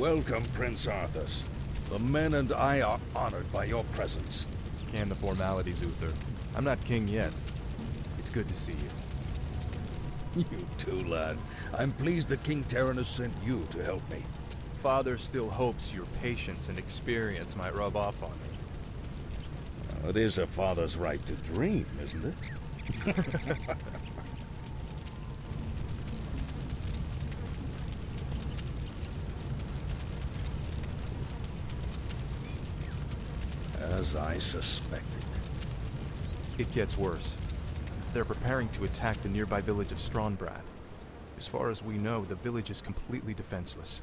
Welcome, Prince Arthas. The men and I are honored by your presence. And the formalities, Uther. I'm not king yet. It's good to see you. You too, lad. I'm pleased that King Terran sent you to help me. Father still hopes your patience and experience might rub off on me. It is a father's right to dream, isn't it? As I suspected. It gets worse. They're preparing to attack the nearby village of Strahnbrad. As far as we know, the village is completely defenseless.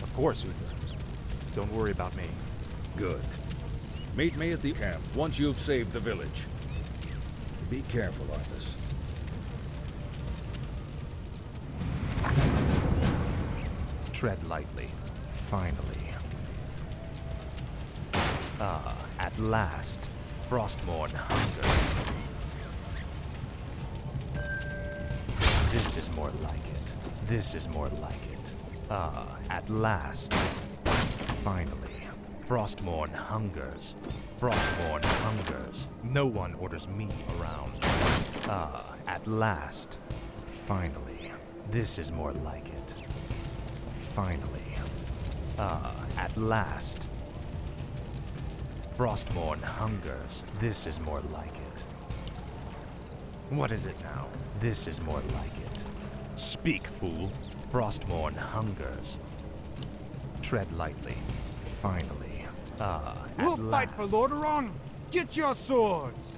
Of course, Uther. Don't worry about me. Good. Meet me at the camp once you've saved the village. Be careful, Arthas. Tread lightly. Finally. Ah, at last. Frostmourne hunger. This is more like it. This is more like it. Ah, at last. Finally. Frostmourne hungers. Frostmourne hungers. No one orders me around. Ah, at last. Finally. This is more like it. Finally. Ah, at last. Frostmourne hungers. This is more like it. What is it now? This is more like it. Speak, fool. Frostmourne hungers. Tread lightly. Finally. Ah, at We'll last. fight for Lordaeron! Get your swords!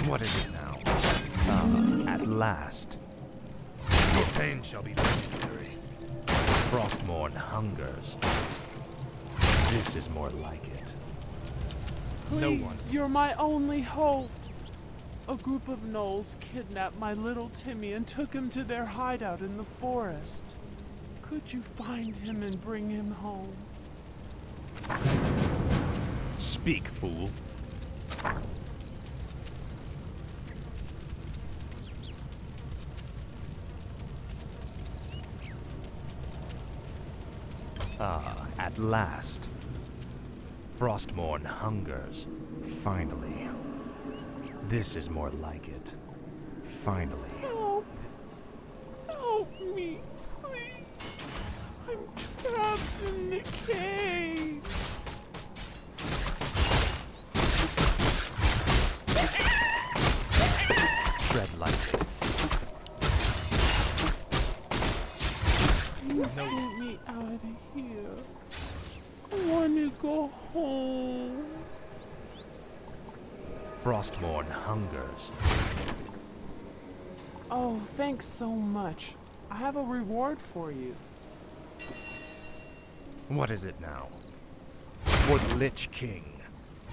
What is it now? Ah, at last. Your pain shall be legendary. Frostmourne hungers. This is more like it. Please, No one. you're my only hope. A group of gnolls kidnapped my little Timmy and took him to their hideout in the forest. Could you find him and bring him home? Speak, fool. Ah, at last. Frostmourne hungers. Finally. This is more like it. Finally. Help! Help me, please! I'm trapped in the cave! Tread lightly. Please get me out of here. I want to go home. Frostmourne hungers. Oh, thanks so much. I have a reward for you. What is it now? For the Lich King.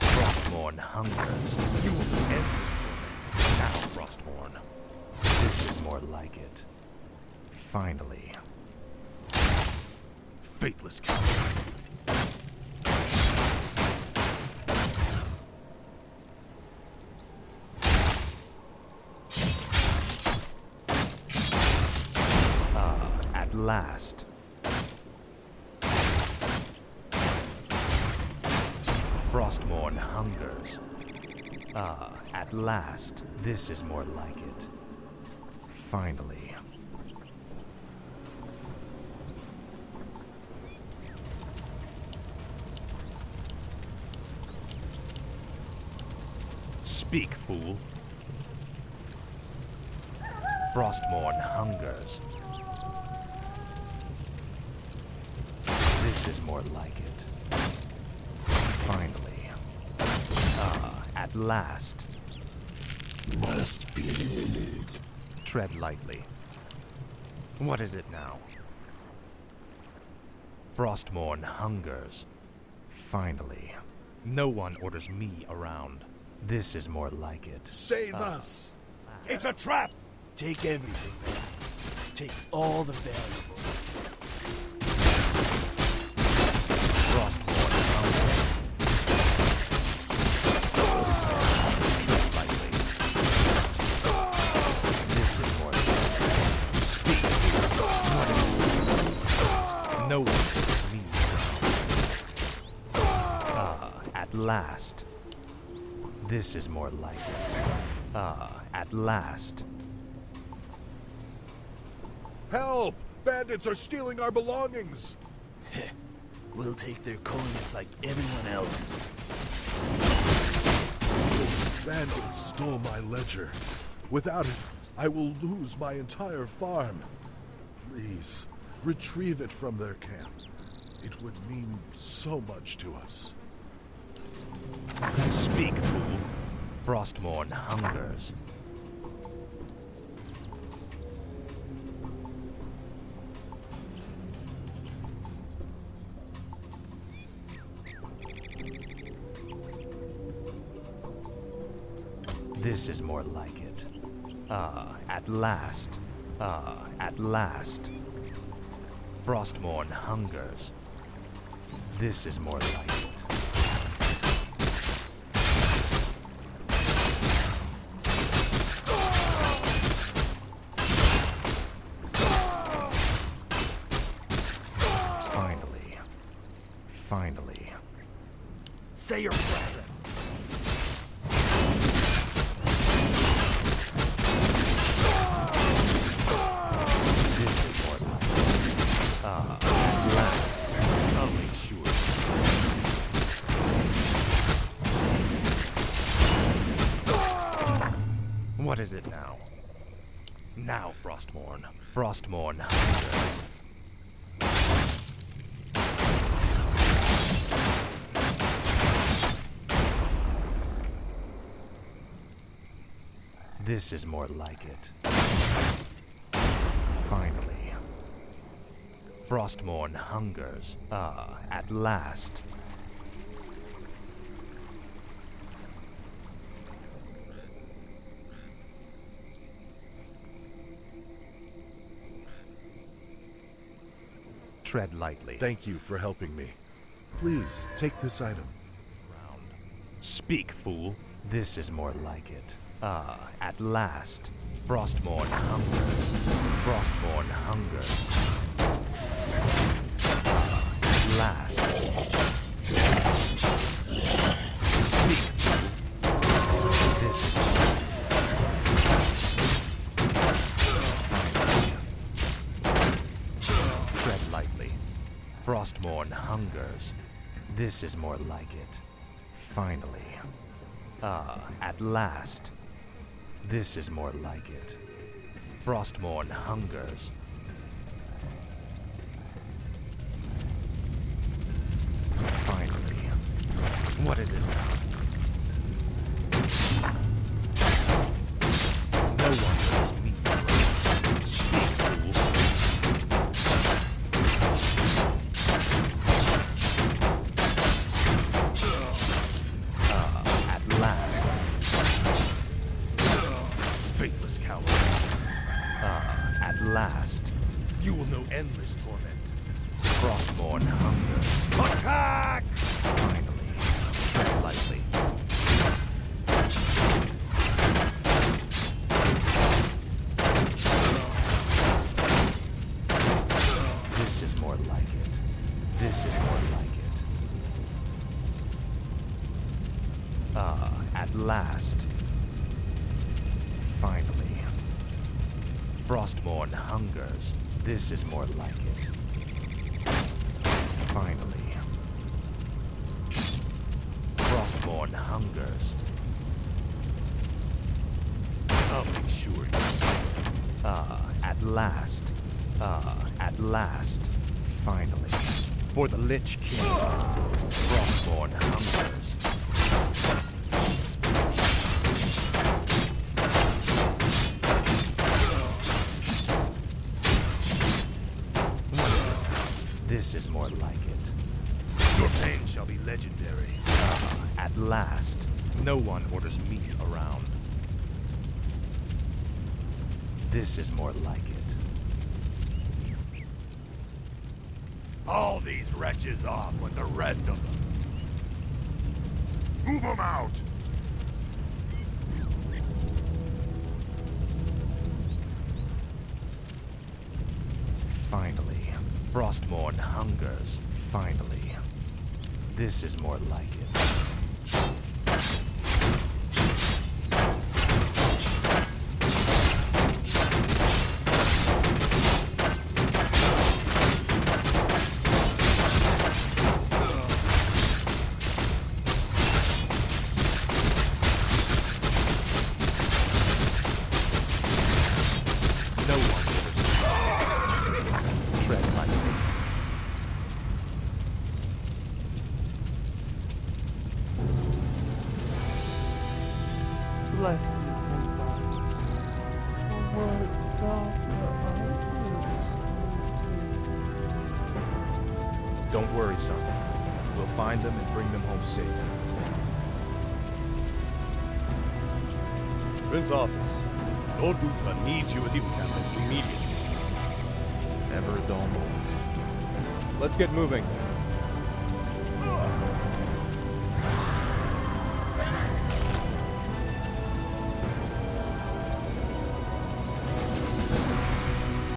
Frostmourne hungers. You will end this torment. Now, Frostmourne. This is more like it. Finally. Faithless King. At last. Frostmourne hungers. Ah, at last. This is more like it. Finally. Speak, fool. Frostmourne hungers. This is more like it. Finally. Ah, at last. Must be. Tread lightly. What is it now? Frostmourne hungers. Finally. No one orders me around. This is more like it. Save us! It's a trap! Take everything, man. Take all the valuables. Frostborn hunger. Lightly. This is more like it. Speak. What is it? No one orders me around. At last. This is more like it. At last. Help! Bandits are stealing our belongings! We'll take their coins like everyone else's. Those bandits stole my ledger. Without it, I will lose my entire farm. Please, retrieve it from their camp. It would mean so much to us. Speak, fool. Frostmourne hungers. This is more like it. At last. At last. Frostmourne hungers. This is more like it. Finally. Say your prayer. This is more like it. At last. I'll make sure. What is it now? Now, Frostmourne. Frostmourne hungers. This is more like it. Finally. Frostmourne hungers. At last. Tread lightly. Thank you for helping me. Please, take this item. Speak, fool. This is more like it. At last. Frostmourne hungers. Frostmourne hungers. At last. Speak. This is finally. Tread lightly. Frostmourne hungers. This is more like it. Finally. At last. This is more like it. Frostmourne hungers. Finally. What is it now? No one knows me. Speak, fool. At last. Faithless coward. At last. You will know endless torment. Frostmourne hunger. Attack! Finally. Tread lightly. This is more like it. This is more like it. At last. Finally. Frostmourne hungers. This is more like it. Finally. Frostmourne hungers. I'll make sure you see it. At last. At last. Finally. For the Lich King. Frostmourne hungers. This is more like it. Your pain shall be legendary. At last. No one orders me around. This is more like it. Haul these wretches off with the rest of them. Move them out! Finally. Frostmourne hungers. Finally. This is more like it. No one will tread lightly. Bless you, Prince Arthas, for what thou Don't worry, son. We'll find them and bring them home safe. Prince Arthas, Lord Luther needs you at the camp immediately. Never a dull moment. Let's get moving.